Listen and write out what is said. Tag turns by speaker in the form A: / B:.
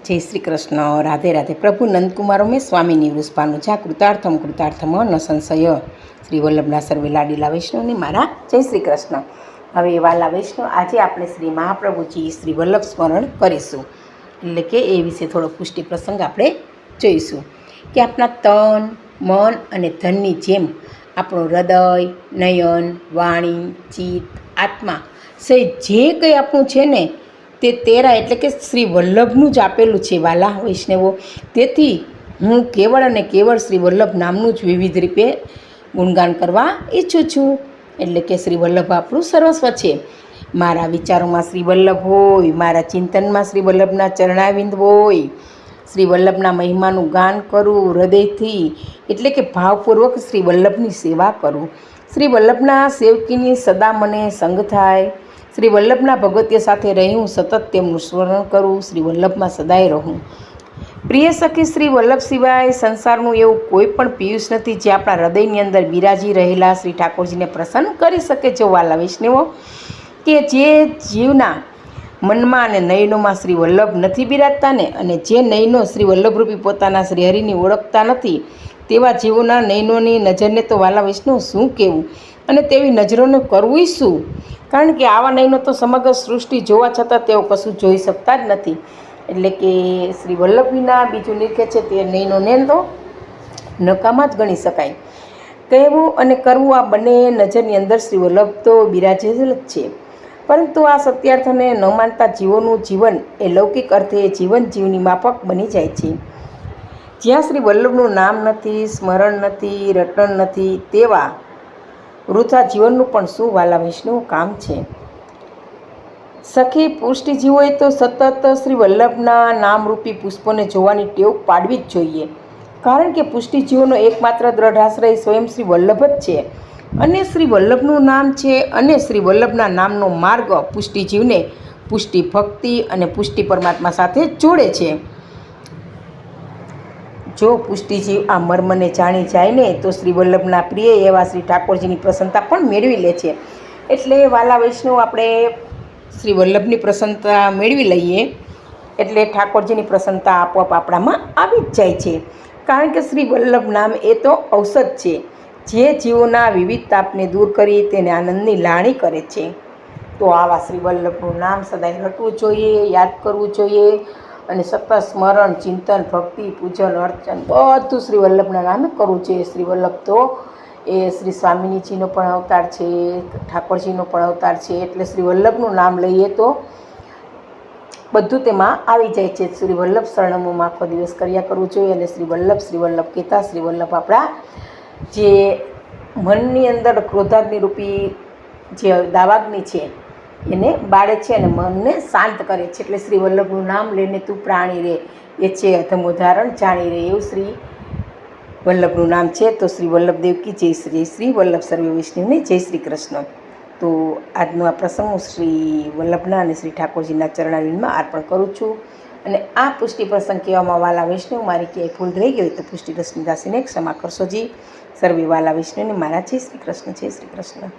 A: જય શ્રી કૃષ્ણ. રાધે રાધે. પ્રભુ નંદકુમારો મેં સ્વામીની વૃષભાનું જા કૃતાર્થમ કૃતાર્થમ ન સંશય. શ્રી વલ્લભના સર્વે લાડીલા વૈષ્ણવની મારા જય શ્રી કૃષ્ણ. હવે વાલા વૈષ્ણવ, આજે આપણે શ્રી મહાપ્રભુજી શ્રી વલ્લભ સ્મરણ કરીશું, એટલે કે એ વિશે થોડો પુષ્ટિ પ્રસંગ આપણે જોઈશું કે આપણા તન, મન અને ધનની જેમ આપણું હૃદય, નયન, વાણી, ચિત્ત, આત્મા સે જે કંઈ આપણું છે ને તે તેરા એટલે કે શ્રી વલ્લભનું જ આપેલું છે વાલા વૈષ્ણવો. તેથી હું કેવળ અને કેવળ શ્રી વલ્લભ નામનું જ વિવિધ રૂપે ગુણગાન કરવા ઈચ્છું છું. એટલે કે શ્રી વલ્લભ આપણું સર્વસ્વ છે. મારા વિચારોમાં શ્રી વલ્લભ હોય, મારા ચિંતનમાં શ્રી વલ્લભના ચરણાવિંદ હોય, શ્રી વલ્લભના મહિમાનું ગાન કરું હૃદયથી, એટલે કે ભાવપૂર્વક શ્રી વલ્લભની સેવા કરું. શ્રી વલ્લભના સેવકીની સદા મને સંગ થાય. શ્રી વલ્લભના ભગવતીય સાથે રહી સતત તેમનું સ્મરણ કરું, શ્રી વલ્લભમાં સદાય રહું. પ્રિય સખી, શ્રી વલ્લભ સિવાય સંસારનું એવું કોઈ પણ પિયુષ નથી જે આપણા હૃદયની અંદર બિરાજી રહેલા શ્રી ઠાકોરજીને પ્રસન્ન કરી શકે છે. વાલા વૈષ્ણવો, કે જે જીવના મનમાં અને નયનોમાં શ્રી વલ્લભ નથી બિરાજતા ને, અને જે નયનો શ્રી વલ્લભરૂપી પોતાના શ્રી હરિની ઓળખતા નથી, તેવા જીવોના નયનોની નજરને તો વાલા વૈષ્ણવ શું કહેવું, અને તેવી નજરોને કરવું શું? કારણ કે આવા નયનો તો સમગ્ર સૃષ્ટિ જોવા છતાં તેઓ કશું જોઈ શકતા જ નથી. એટલે કે શ્રી વલ્લભ વિના બીજું નિરખે છે તે નયનોને તો નકામા જ ગણી શકાય. કહેવું અને કરવું આ બંને નજરની અંદર શ્રી વલ્લભ તો બિરાજેલ જ છે. પરંતુ આ સત્યાર્થને ન માનતા જીવોનું જીવન એ લૌકિક અર્થે જીવન જીવની માફક બની જાય છે. જ્યાં શ્રી વલ્લભનું નામ નથી, સ્મરણ નથી, રટણ નથી, તેવા વૃથા જીવનનું પણ શું વાલા વૈષ્ણવ કામ છે? સખી, પુષ્ટિજીવોએ તો સતત શ્રી વલ્લભના નામરૂપી પુષ્પોને જોવાની ટેવ પાડવી જ જોઈએ. કારણ કે પુષ્ટિજીવોનો એકમાત્ર દ્રઢ આશ્રય સ્વયં શ્રી વલ્લભ જ છે, અને શ્રી વલ્લભનું નામ છે, અને શ્રી વલ્લભના નામનો માર્ગ પુષ્ટિજીવને પુષ્ટિ ભક્તિ અને પુષ્ટિ પરમાત્મા સાથે જોડે છે. જો પુષ્ટિજીવ આ મર્મને જાણી જાય ને, તો શ્રી વલ્લભના પ્રિય એવા શ્રી ઠાકોરજીની પ્રસન્નતા પણ મેળવી લે છે. એટલે વાલા વૈષ્ણવ, આપણે શ્રી વલ્લભની પ્રસન્નતા મેળવી લઈએ એટલે ઠાકોરજીની પ્રસન્નતા આપોઆપ આપણામાં આવી જ જાય છે. કારણ કે શ્રી વલ્લભ નામ એ તો ઔષધ છે, જે જીવોના વિવિધ તાપને દૂર કરી તેને આનંદની લાણી કરે છે. તો આવા શ્રી વલ્લભનું નામ સદાય રટવું જોઈએ, યાદ કરવું જોઈએ, અને સતત સ્મરણ, ચિંતન, ભક્તિ, પૂજન, અર્ચન બધું શ્રી વલ્લભના નામે કરવું જોઈએ. શ્રી વલ્લભ તો એ શ્રી સ્વામિનીજીનો પણ અવતાર છે, ઠાકોરજીનો પણ અવતાર છે. એટલે શ્રી વલ્લભનું નામ લઈએ તો બધું તેમાં આવી જાય છે. શ્રી વલ્લભ શરણમમાં આખો દિવસ કર્યા કરવું જોઈએ. અને શ્રી વલ્લભ કહેતા શ્રી વલ્લભ આપણા જે મનની અંદર ક્રોધાગ્નિ રૂપી જે દાવાગ્નિ છે એને બાળે છે અને મનને શાંત કરે છે. એટલે શ્રી વલ્લભનું નામ લઈને તું પ્રાણી રે, એ છે અધમ ઉદાહરણ જાણી રે, એવું શ્રી વલ્લભનું નામ છે. તો શ્રી વલ્લભ દેવકી જય શ્રી વલ્લભ સર્વે વૈષ્ણવને જય શ્રી કૃષ્ણ. તો આજનો આ પ્રસંગ હું શ્રી વલ્લભના અને શ્રી ઠાકોરજીના ચરણાવિંદમાં અર્પણ કરું છું. અને આ પુષ્ટિ પ્રસંગ કહેવામાં વાલા વૈષ્ણવ મારી ક્યાંય ભૂલ રહી ગઈ હોય તો પુષ્ટિ રશ્મિ દાસીને ક્ષમા કરશો જી. સર્વે વાલા વૈષ્ણવને મારા જય શ્રી કૃષ્ણ, જય શ્રી કૃષ્ણ.